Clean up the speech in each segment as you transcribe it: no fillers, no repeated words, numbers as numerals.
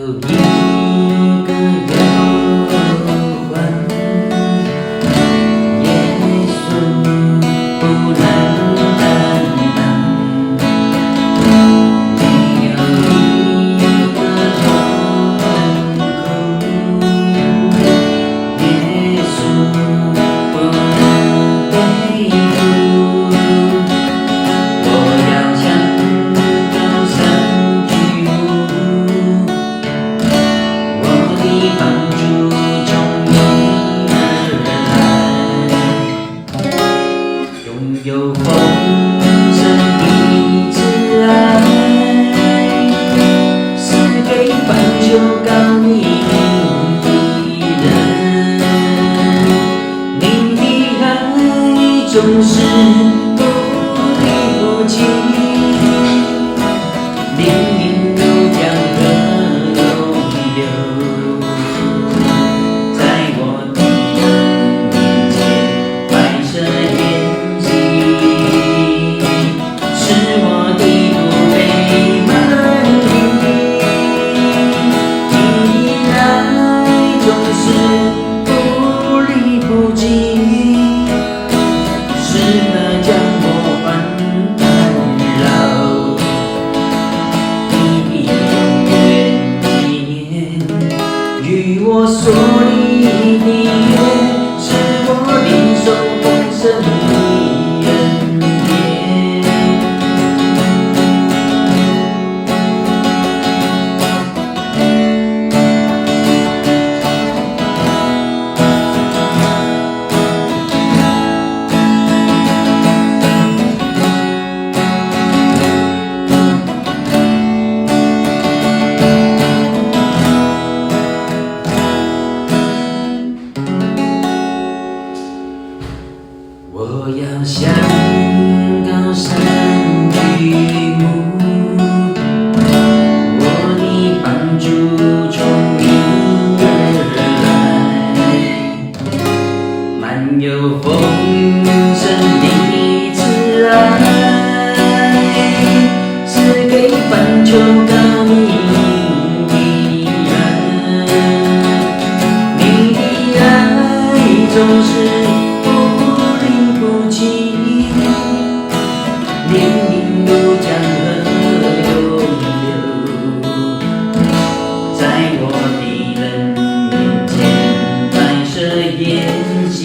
一个忧患，耶稣不能担当。没有一个痛苦，耶稣不能背负。我要向高山举目，我的帮助从你而来，拥有丰盛的慈爱，是给凡求告你名的人。你的爱总是不离不弃，灵命如江河永流，在我的面前摆设筵席，使我的路被满溢。你的爱总是不离不弃，时刻将我环绕。你必永远纪念与我所立的约，使我领受丰盛的恩典。我要向高山举目，我的帮助从你而来，满有丰盛的慈爱，是给凡求告你名的人。你的爱总是灵命如江河永流，在我的人面前摆设筵席，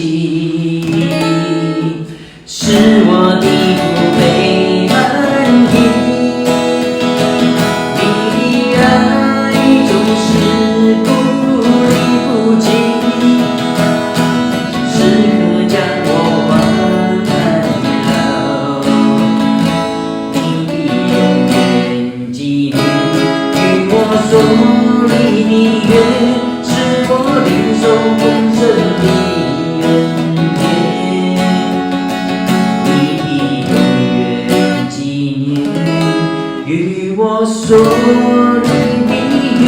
使我的福杯满溢。你的爱总是不离不弃，时刻将我环绕。所立的约，使我领受丰盛的恩典。你必永远纪念与我所立的约，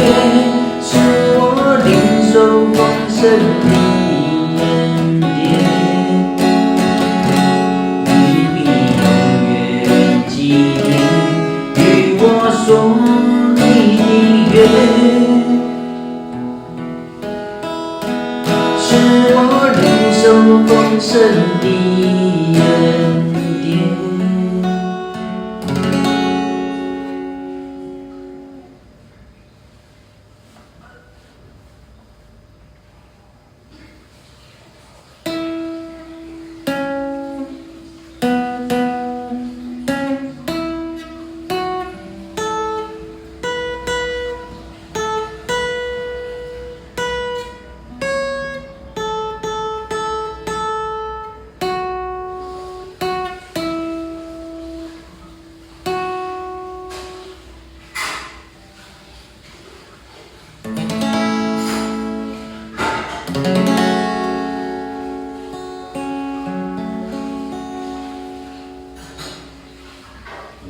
使我领受丰盛的恩典。你必永远纪念与我所使我领受丰盛的恩典。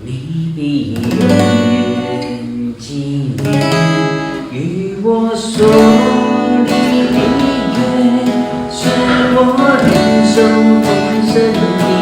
你必永远纪念与我所立的约，使我领受丰盛的